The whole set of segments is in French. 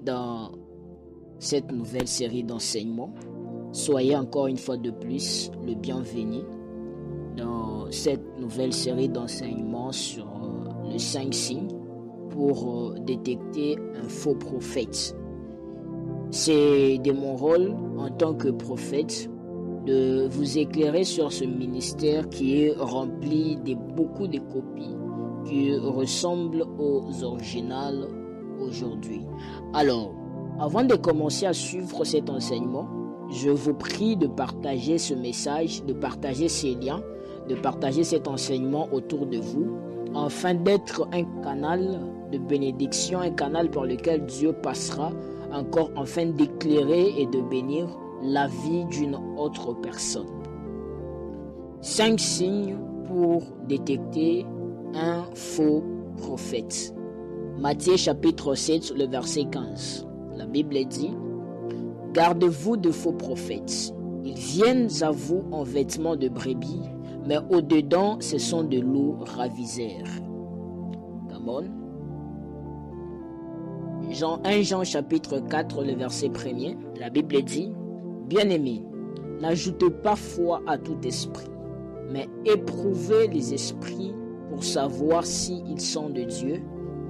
dans cette nouvelle série d'enseignements. Soyez encore une fois de plus le bienvenu dans cette nouvelle série d'enseignements sur les 5 signes pour détecter un faux prophète. C'est de mon rôle en tant que prophète de vous éclairer sur ce ministère qui est rempli de beaucoup de copies qui ressemblent aux originales aujourd'hui. Alors, avant de commencer à suivre cet enseignement, je vous prie de partager ce message, de partager ces liens, de partager cet enseignement autour de vous, afin d'être un canal de bénédiction, un canal par lequel Dieu passera encore afin d'éclairer et de bénir la vie d'une autre personne. 5 signes pour détecter un faux prophète. Matthieu chapitre 7, le verset 15. La Bible dit: Gardez-vous de faux prophètes. Ils viennent à vous en vêtements de brebis, mais au-dedans, ce sont de loups raviseurs. Come on. 1 Jean chapitre 4, le verset 1er. La Bible dit: Bien-aimés, n'ajoutez pas foi à tout esprit, mais éprouvez les esprits pour savoir s'ils sont de Dieu,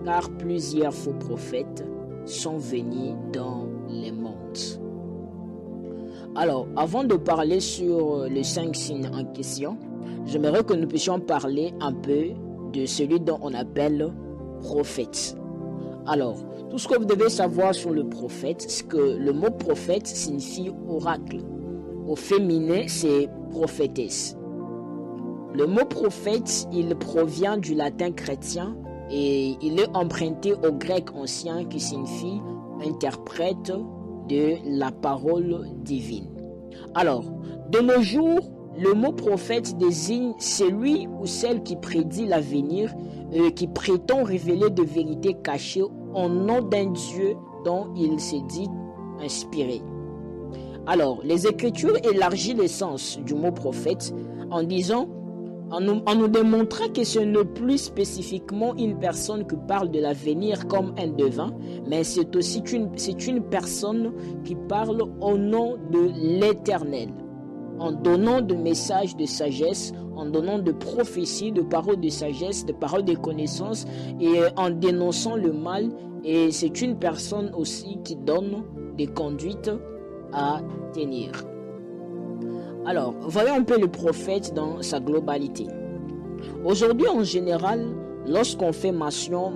car plusieurs faux prophètes sont venus dans les mondes. Alors, avant de parler sur les 5 signes en question, j'aimerais que nous puissions parler un peu de celui dont on appelle prophète. Alors, tout ce que vous devez savoir sur le prophète, c'est que le mot prophète signifie oracle. Au féminin, c'est prophétesse. Le mot prophète, il provient du latin chrétien et il est emprunté au grec ancien qui signifie interprète de la parole divine. Alors, de nos jours, le mot prophète désigne celui ou celle qui prédit l'avenir et qui prétend révéler des vérités cachées au nom d'un Dieu dont il s'est dit inspiré. Alors, les Écritures élargissent le sens du mot prophète en nous démontrant que ce n'est plus spécifiquement une personne qui parle de l'avenir comme un devin, mais c'est aussi une personne qui parle au nom de l'Éternel, en donnant des messages de sagesse, en donnant de prophéties, de paroles de sagesse, de paroles de connaissance et en dénonçant le mal. Et c'est une personne aussi qui donne des conduites à tenir. Alors, voyons un peu le prophète dans sa globalité. Aujourd'hui, en général, lorsqu'on fait mention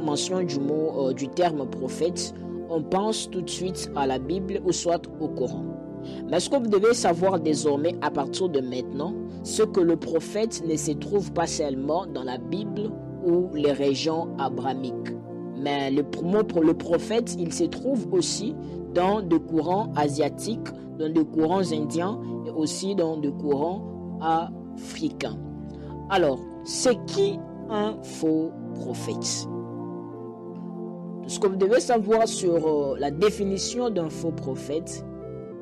du terme prophète, on pense tout de suite à la Bible ou soit au Coran. Mais ce que vous devez savoir désormais à partir de maintenant, c'est que le prophète ne se trouve pas seulement dans la Bible ou les régions abrahamiques. Mais le mot pour le prophète, il se trouve aussi dans des courants asiatiques, dans des courants indiens et aussi dans des courants africains. Alors, c'est qui un faux prophète? Tout ce que vous devez savoir sur la définition d'un faux prophète: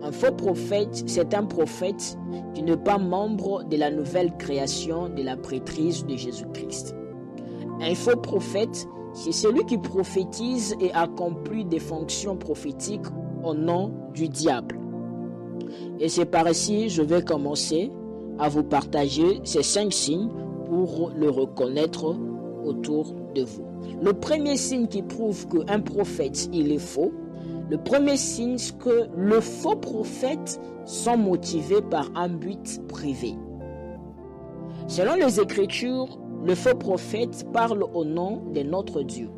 un faux prophète, c'est un prophète qui n'est pas membre de la nouvelle création de la prêtrise de Jésus-Christ. Un faux prophète, c'est celui qui prophétise et accomplit des fonctions prophétiques au nom du diable. Et c'est par ici, je vais commencer à vous partager ces 5 signes pour le reconnaître autour de vous. Le premier signe qui prouve qu'un prophète, il est faux, le premier signe, c'est que les faux prophètes sont motivés par un but privé. Selon les Écritures, le faux prophète parle au nom de notre Dieu.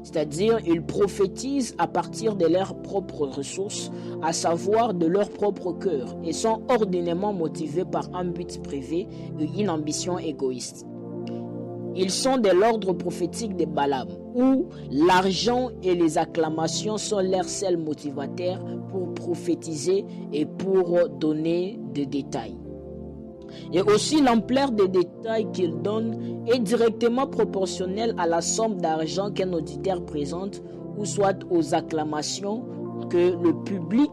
C'est-à-dire, ils prophétisent à partir de leurs propres ressources, à savoir de leur propre cœur, et sont ordinairement motivés par un but privé et une ambition égoïste. Ils sont de l'ordre prophétique de Balaam, où l'argent et les acclamations sont leurs seuls motivateurs pour prophétiser et pour donner des détails. Et aussi l'ampleur des détails qu'ils donnent est directement proportionnelle à la somme d'argent qu'un auditeur présente ou soit aux acclamations que le public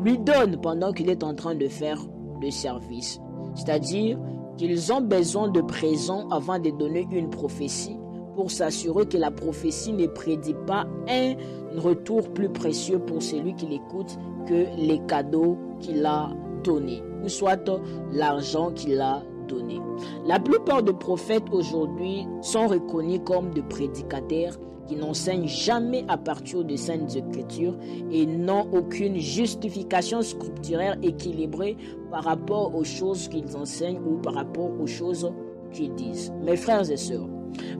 lui donne pendant qu'il est en train de faire le service. C'est-à-dire qu'ils ont besoin de présents avant de donner une prophétie pour s'assurer que la prophétie ne prédit pas un retour plus précieux pour celui qui l'écoute que les cadeaux qu'il a donnés, ou soit l'argent qu'il a donné. La plupart des prophètes aujourd'hui sont reconnus comme des prédicateurs qui n'enseignent jamais à partir des Saintes Écritures et n'ont aucune justification scripturaire équilibrée par rapport aux choses qu'ils enseignent ou par rapport aux choses qu'ils disent. Mes frères et sœurs,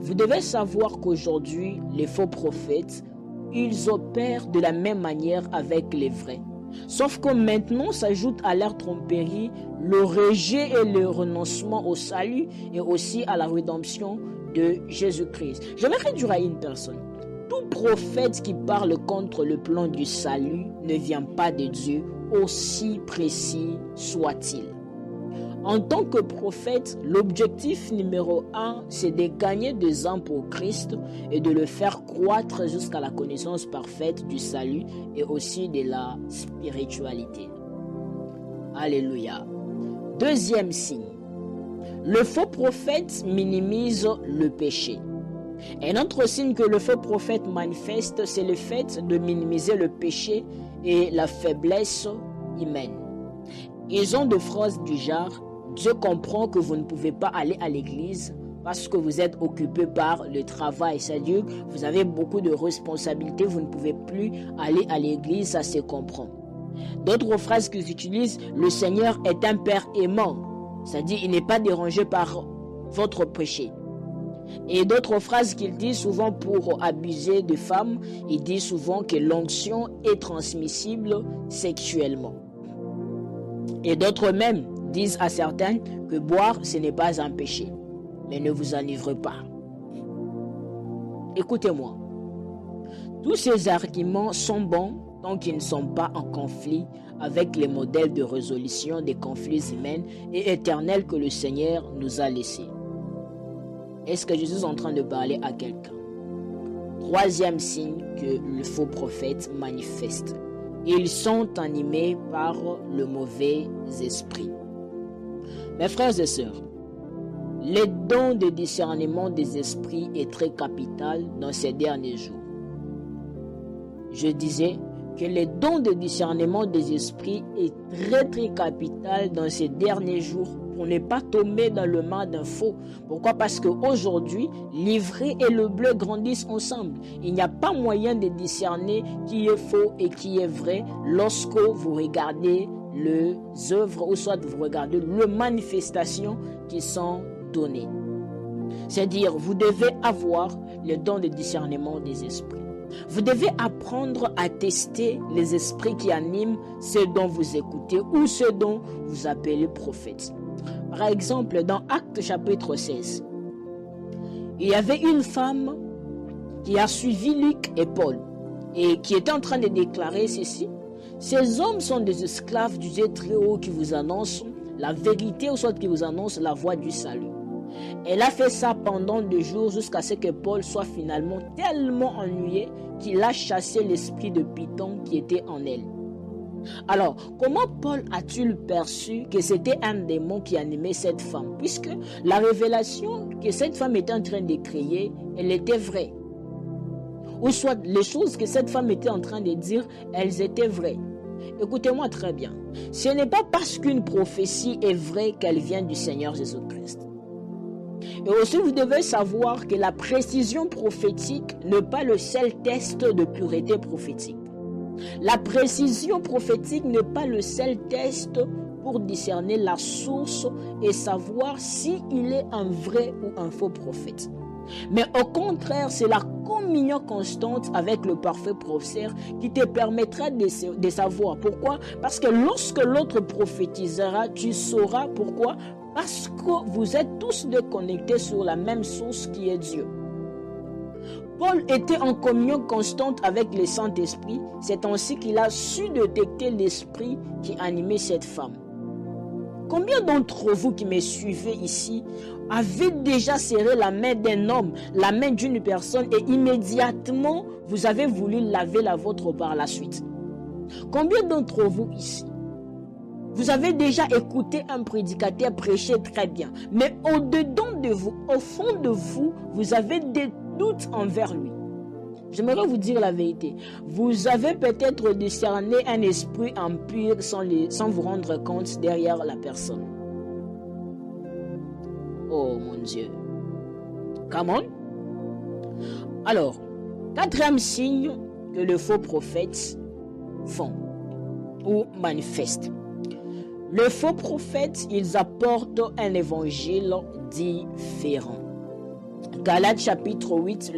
vous devez savoir qu'aujourd'hui, les faux prophètes, ils opèrent de la même manière avec les vrais. Sauf que maintenant s'ajoute à leur tromperie le rejet et le renoncement au salut et aussi à la rédemption de Jésus-Christ. Je vais réduire à une personne. Tout prophète qui parle contre le plan du salut ne vient pas de Dieu, aussi précis soit-il. En tant que prophète, l'objectif numéro 1, c'est de gagner des âmes pour Christ et de le faire croître jusqu'à la connaissance parfaite du salut et aussi de la spiritualité. Alléluia. Deuxième signe. Le faux prophète minimise le péché. Un autre signe que le faux prophète manifeste, c'est le fait de minimiser le péché et la faiblesse humaine. Ils ont des phrases du genre « Dieu comprend que vous ne pouvez pas aller à l'église parce que vous êtes occupé par le travail. C'est-à-dire que vous avez beaucoup de responsabilités, vous ne pouvez plus aller à l'église, ça se comprend. » D'autres phrases qu'ils utilisent « Le Seigneur est un Père aimant. » C'est-à-dire il n'est pas dérangé par votre péché. Et d'autres phrases qu'il dit souvent pour abuser de femmes, il dit souvent que l'onction est transmissible sexuellement. Et d'autres même disent à certains que boire ce n'est pas un péché, mais ne vous enivrez pas. Écoutez-moi, tous ces arguments sont bons tant qu'ils ne sont pas en conflit avec les modèles de résolution des conflits humains et éternels que le Seigneur nous a laissés. Est-ce que je suis en train de parler à quelqu'un? Troisième signe que le faux prophète manifeste. Ils sont animés par le mauvais esprit. Mes frères et sœurs, le don de discernement des esprits est très capital dans ces derniers jours. Je disais que le don de discernement des esprits est très capital dans ces derniers jours pour ne pas tomber dans le mal d'un faux. Pourquoi? Parce qu'aujourd'hui, l'ivraie et le bleu grandissent ensemble. Il n'y a pas moyen de discerner qui est faux et qui est vrai lorsque vous regardez les œuvres ou soit vous regardez les manifestations qui sont données. C'est-à-dire, vous devez avoir le don de discernement des esprits. Vous devez apprendre à tester les esprits qui animent ceux dont vous écoutez ou ceux dont vous appelez prophètes. Par exemple, dans Actes chapitre 16, il y avait une femme qui a suivi Luc et Paul et qui était en train de déclarer ceci. Ces hommes sont des esclaves du Dieu très haut qui vous annoncent la vérité ou soit qui vous annoncent la voie du salut. Elle a fait ça pendant 2 jours jusqu'à ce que Paul soit finalement tellement ennuyé qu'il a chassé l'esprit de Python qui était en elle. Alors, comment Paul a-t-il perçu que c'était un démon qui animait cette femme? Puisque la révélation que cette femme était en train de créer, elle était vraie. Ou soit les choses que cette femme était en train de dire, elles étaient vraies. Écoutez-moi très bien. Ce n'est pas parce qu'une prophétie est vraie qu'elle vient du Seigneur Jésus-Christ. Et aussi, vous devez savoir que la précision prophétique n'est pas le seul test de pureté prophétique. La précision prophétique n'est pas le seul test pour discerner la source et savoir s'il est un vrai ou un faux prophète. Mais au contraire, c'est la communion constante avec le parfait professeur qui te permettra de savoir. Pourquoi? Parce que lorsque l'autre prophétisera, tu sauras pourquoi. Parce que vous êtes tous déconnectés sur la même source qui est Dieu. Paul était en communion constante avec le Saint-Esprit. C'est ainsi qu'il a su détecter l'esprit qui animait cette femme. Combien d'entre vous qui me suivez ici avez déjà serré la main d'un homme, la main d'une personne et immédiatement vous avez voulu laver la vôtre par la suite? Combien d'entre vous ici vous avez déjà écouté un prédicateur prêcher très bien, mais au-dedans de vous, au fond de vous, vous avez doute envers lui. J'aimerais vous dire la vérité. Vous avez peut-être discerné un esprit impur sans vous rendre compte derrière la personne. Oh mon Dieu. Come on. Alors, quatrième signe que les faux prophètes font ou manifestent. Les faux prophètes, ils apportent un évangile différent. Galates chapitre 8,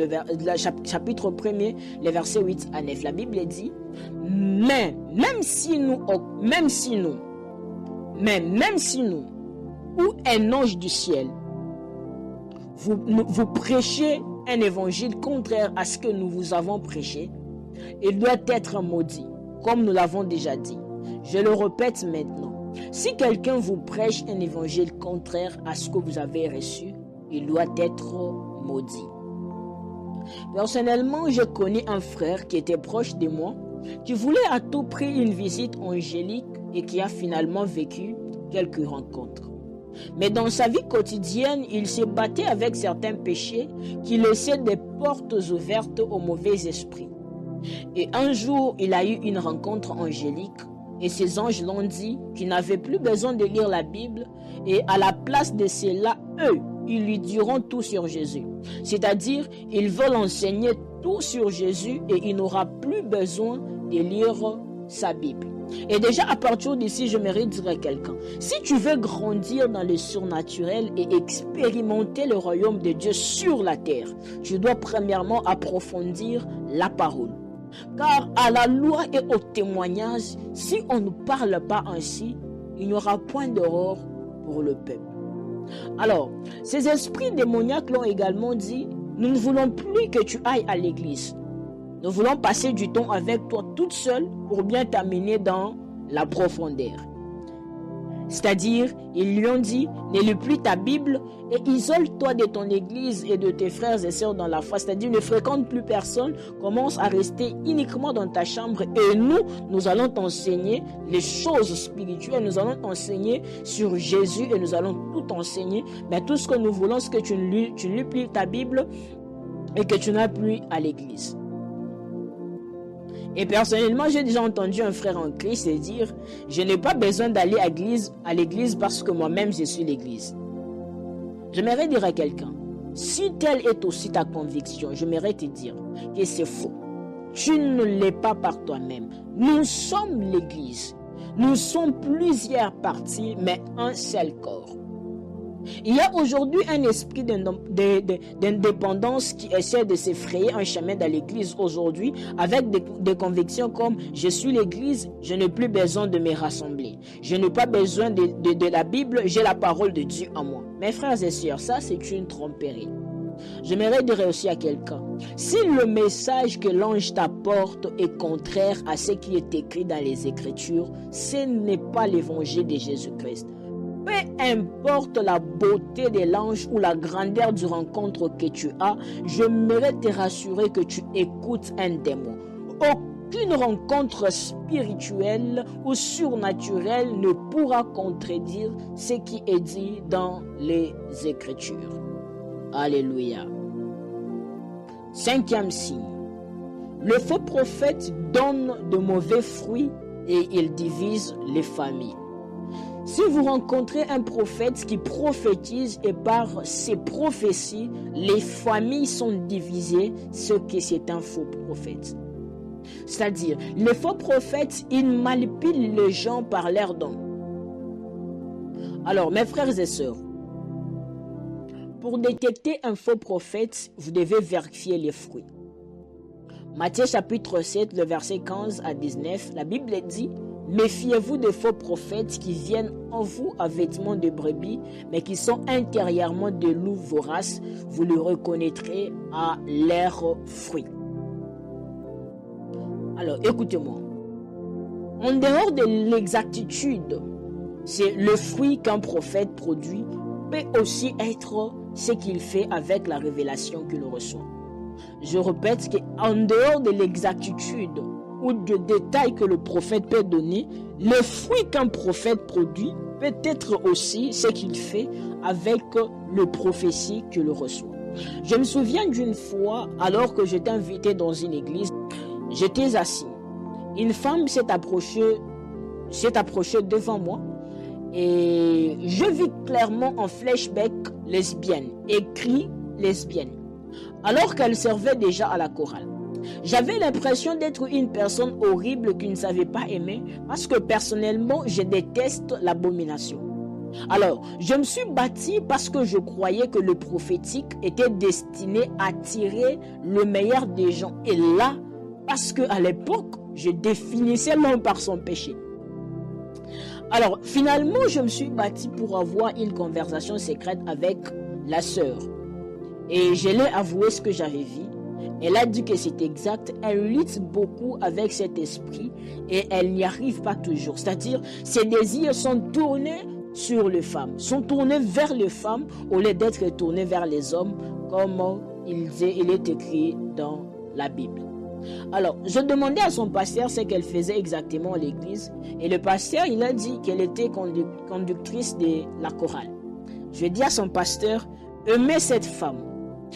chapitre 1er, les versets 8 à 9. La Bible dit, mais même si nous, ou un ange du ciel, vous prêchez un évangile contraire à ce que nous vous avons prêché, il doit être maudit, comme nous l'avons déjà dit. Je le répète maintenant. Si quelqu'un vous prêche un évangile contraire à ce que vous avez reçu, il doit être maudit. Personnellement, je connais un frère qui était proche de moi, qui voulait à tout prix une visite angélique et qui a finalement vécu quelques rencontres. Mais dans sa vie quotidienne, il se battait avec certains péchés qui laissaient des portes ouvertes aux mauvais esprits. Et un jour, il a eu une rencontre angélique et ces anges l'ont dit qu'il n'avait plus besoin de lire la Bible et à la place de cela, eux, ils lui diront tout sur Jésus. C'est-à-dire, ils veulent enseigner tout sur Jésus et il n'aura plus besoin de lire sa Bible. Et déjà, à partir d'ici, j'aimerais dire à quelqu'un, si tu veux grandir dans le surnaturel et expérimenter le royaume de Dieu sur la terre, tu dois premièrement approfondir la parole. Car à la loi et au témoignage, si on ne parle pas ainsi, il n'y aura point d'erreur pour le peuple. Alors, ces esprits démoniaques l'ont également dit, nous ne voulons plus que tu ailles à l'église. Nous voulons passer du temps avec toi toute seule pour bien t'amener dans la profondeur. C'est-à-dire, ils lui ont dit, ne lis plus ta Bible et isole-toi de ton église et de tes frères et sœurs dans la foi. C'est-à-dire, ne fréquente plus personne, commence à rester uniquement dans ta chambre et nous allons t'enseigner les choses spirituelles, nous allons t'enseigner sur Jésus et nous allons tout t'enseigner. Mais tout ce que nous voulons, c'est que tu ne lis plus ta Bible et que tu n'as plus à l'église. Et personnellement, j'ai déjà entendu un frère en Christ dire, je n'ai pas besoin d'aller à l'église parce que moi-même je suis l'église. J'aimerais dire à quelqu'un, si telle est aussi ta conviction, j'aimerais te dire que c'est faux. Tu ne l'es pas par toi-même. Nous sommes l'église. Nous sommes plusieurs parties, mais un seul corps. Il y a aujourd'hui un esprit d'indépendance qui essaie de se frayer un chemin dans l'église aujourd'hui avec des convictions comme « Je suis l'église, je n'ai plus besoin de me rassembler. Je n'ai pas besoin de la Bible, j'ai la parole de Dieu en moi. » Mes frères et sœurs, ça c'est une tromperie. J'aimerais dire aussi à quelqu'un, si le message que l'ange t'apporte est contraire à ce qui est écrit dans les Écritures, ce n'est pas l'évangile de Jésus-Christ. Peu importe la beauté de l'ange ou la grandeur du rencontre que tu as, j'aimerais te rassurer que tu écoutes un démon. Aucune rencontre spirituelle ou surnaturelle ne pourra contredire ce qui est dit dans les Écritures. Alléluia. Cinquième signe. Le faux prophète donne de mauvais fruits et il divise les familles. Si vous rencontrez un prophète qui prophétise et par ses prophéties, les familles sont divisées, ce que c'est un faux prophète. C'est-à-dire, les faux prophètes, ils manipulent les gens par leurs dons. Alors, mes frères et sœurs, pour détecter un faux prophète, vous devez vérifier les fruits. Matthieu chapitre 7, le verset 15 à 19, la Bible dit « Méfiez-vous des faux prophètes qui viennent en vous à vêtements de brebis, mais qui sont intérieurement de loups voraces. Vous les reconnaîtrez à leurs fruits. » Alors, écoutez-moi. En dehors de l'exactitude, c'est le fruit qu'un prophète produit peut aussi être ce qu'il fait avec la révélation qu'il reçoit. Je répète qu'en dehors de l'exactitude ou de détails que le prophète peut donner, le fruit qu'un prophète produit peut être aussi ce qu'il fait avec le prophétie qu'il reçoit. Je me souviens d'une fois, alors que j'étais invité dans une église, j'étais assis. Une femme s'est approchée devant moi et je vis clairement en flashback lesbienne, écrit lesbienne, alors qu'elle servait déjà à la chorale. J'avais l'impression d'être une personne horrible qui ne savait pas aimer parce que personnellement, je déteste l'abomination. Alors, je me suis bâti parce que je croyais que le prophétique était destiné à tirer le meilleur des gens. Et là, parce qu'à l'époque, je définissais l'homme par son péché. Alors, finalement, je me suis bâti pour avoir une conversation secrète avec la sœur. Et je lui ai avoué ce que j'avais vu. Elle a dit que c'est exact. Elle lutte beaucoup avec cet esprit et elle n'y arrive pas toujours. C'est-à-dire, ses désirs sont tournés sur les femmes, sont tournés vers les femmes au lieu d'être tournés vers les hommes comme il est écrit dans la Bible. Alors, je demandais à son pasteur ce qu'elle faisait exactement à l'église et le pasteur, il a dit qu'elle était conductrice de la chorale. Je dis à son pasteur, aimez cette femme.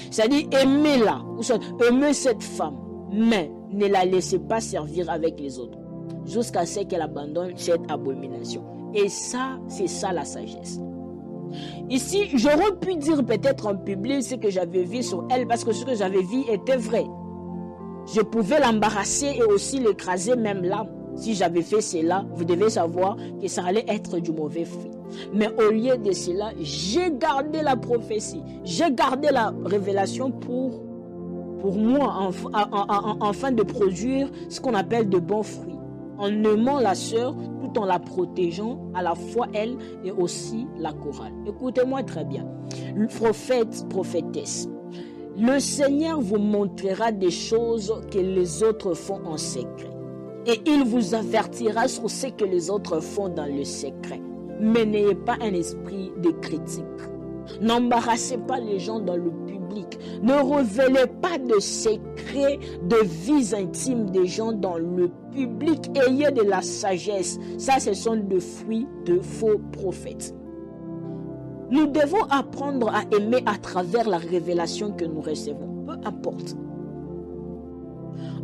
C'est-à-dire, aimez-la, ou soit aimez cette femme, mais ne la laissez pas servir avec les autres jusqu'à ce qu'elle abandonne cette abomination. Et ça, c'est ça la sagesse. Ici, j'aurais pu dire peut-être en public ce que j'avais vu sur elle parce que ce que j'avais vu était vrai. Je pouvais l'embarrasser et aussi l'écraser même là. Si j'avais fait cela, vous devez savoir que ça allait être du mauvais fruit. Mais au lieu de cela, j'ai gardé la prophétie. J'ai gardé la révélation pour moi, afin de produire ce qu'on appelle de bons fruits. En aimant la sœur, tout en la protégeant, à la fois elle et aussi la chorale. Écoutez-moi très bien. Le prophète, prophétesse. Le Seigneur vous montrera des choses que les autres font en secret. Et il vous avertira sur ce que les autres font dans le secret. Mais n'ayez pas un esprit de critique. N'embarrassez pas les gens dans le public. Ne révélez pas de secrets, de vies intimes des gens dans le public. Ayez de la sagesse. Ça, ce sont des fruits de faux prophètes. Nous devons apprendre à aimer à travers la révélation que nous recevons. Peu importe.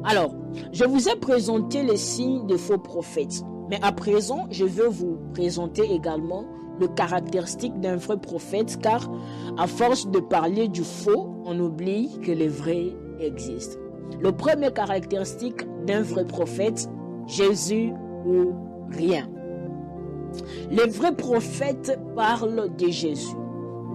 Alors, je vous ai présenté les signes des faux prophètes. Mais à présent, je veux vous présenter également le caractéristique d'un vrai prophète, car à force de parler du faux, on oublie que le vrai existe. Le premier caractéristique d'un vrai prophète, Jésus ou rien. Les vrais prophètes parlent de Jésus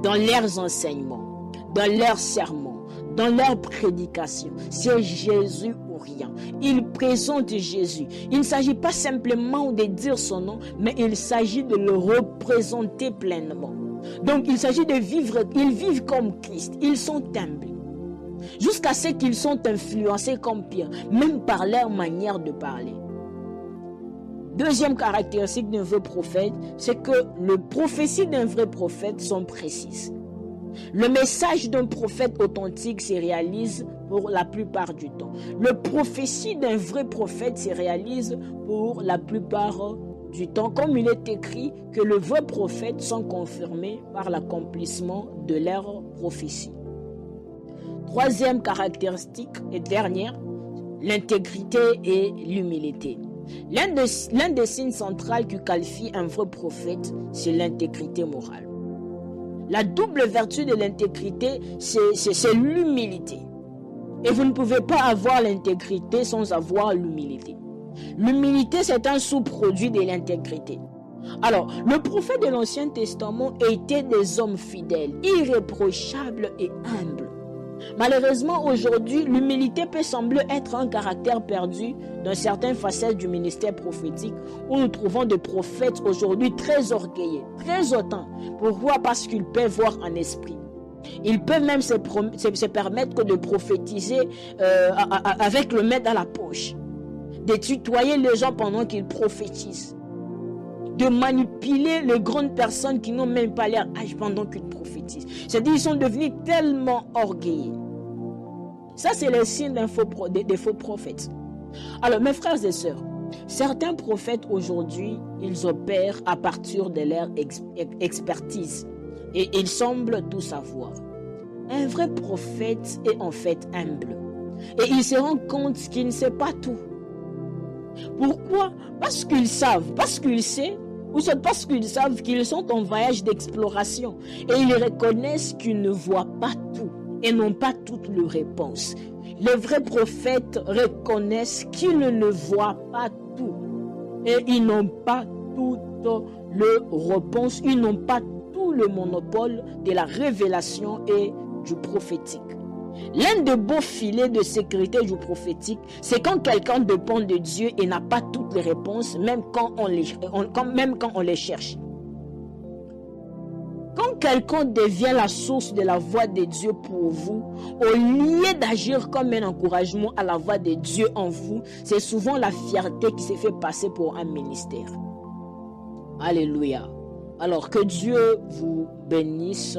dans leurs enseignements, dans leurs sermons, dans leurs prédications. C'est Jésus ou rien. Ils présentent Jésus. Il ne s'agit pas simplement de dire son nom, mais il s'agit de le représenter pleinement. Donc il s'agit de vivre, ils vivent comme Christ. Ils sont humbles. Jusqu'à ce qu'ils sont influencés comme Pierre, même par leur manière de parler. Deuxième caractéristique d'un vrai prophète, c'est que les prophéties d'un vrai prophète sont précises. Le message d'un prophète authentique se réalise pour la plupart du temps. Le prophétie d'un vrai prophète se réalise pour la plupart du temps, comme il est écrit que les vrais prophètes sont confirmés par l'accomplissement de leur prophétie. Troisième caractéristique et dernière, l'intégrité et l'humilité. L'un des signes centraux qui qualifie un vrai prophète, c'est l'intégrité morale. La double vertu de l'intégrité, c'est l'humilité. Et vous ne pouvez pas avoir l'intégrité sans avoir l'humilité. L'humilité, c'est un sous-produit de l'intégrité. Alors, le prophète de l'Ancien Testament était des hommes fidèles, irréprochables et humbles. Malheureusement, aujourd'hui, l'humilité peut sembler être un caractère perdu dans certaines facettes du ministère prophétique où nous trouvons des prophètes aujourd'hui très orgueilleux, très hautains. Pourquoi? Parce qu'ils peuvent voir en esprit. Ils peuvent même se permettre de prophétiser avec le maître à la poche, de tutoyer les gens pendant qu'ils prophétisent, de manipuler les grandes personnes qui n'ont même pas leur âge pendant qu'ils prophétisent. C'est-à-dire qu'ils sont devenus tellement orgueilleux. Ça, c'est le signe des faux prophètes. Alors, mes frères et sœurs, certains prophètes aujourd'hui, ils opèrent à partir de leur expertise et ils semblent tout savoir. Un vrai prophète est en fait humble. Et il se rend compte qu'il ne sait pas tout. Pourquoi? Parce qu'ils savent, parce qu'ils savent, ou c'est parce qu'ils savent qu'ils sont en voyage d'exploration. Et ils reconnaissent qu'ils ne voient pas tout et n'ont pas toutes les réponses. Les vrais prophètes reconnaissent qu'ils ne voient pas tout. Et ils n'ont pas toutes les réponses, ils n'ont pas tout le monopole de la révélation et du prophétique. L'un des beaux filets de sécurité du prophétique, c'est quand quelqu'un dépend de Dieu et n'a pas toutes les réponses, même quand on les cherche. Quand quelqu'un devient la source de la voix de Dieu pour vous, au lieu d'agir comme un encouragement à la voix de Dieu en vous, c'est souvent la fierté qui se fait passer pour un ministère. Alléluia. Alors que Dieu vous bénisse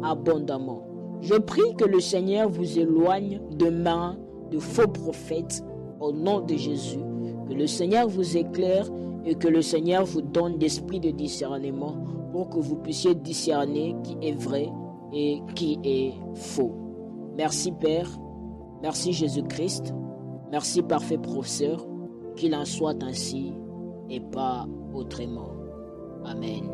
abondamment. Je prie que le Seigneur vous éloigne de main de faux prophètes au nom de Jésus. Que le Seigneur vous éclaire et que le Seigneur vous donne d'esprit de discernement pour que vous puissiez discerner qui est vrai et qui est faux. Merci Père, merci Jésus-Christ, merci parfait professeur, qu'il en soit ainsi et pas autrement. Amen.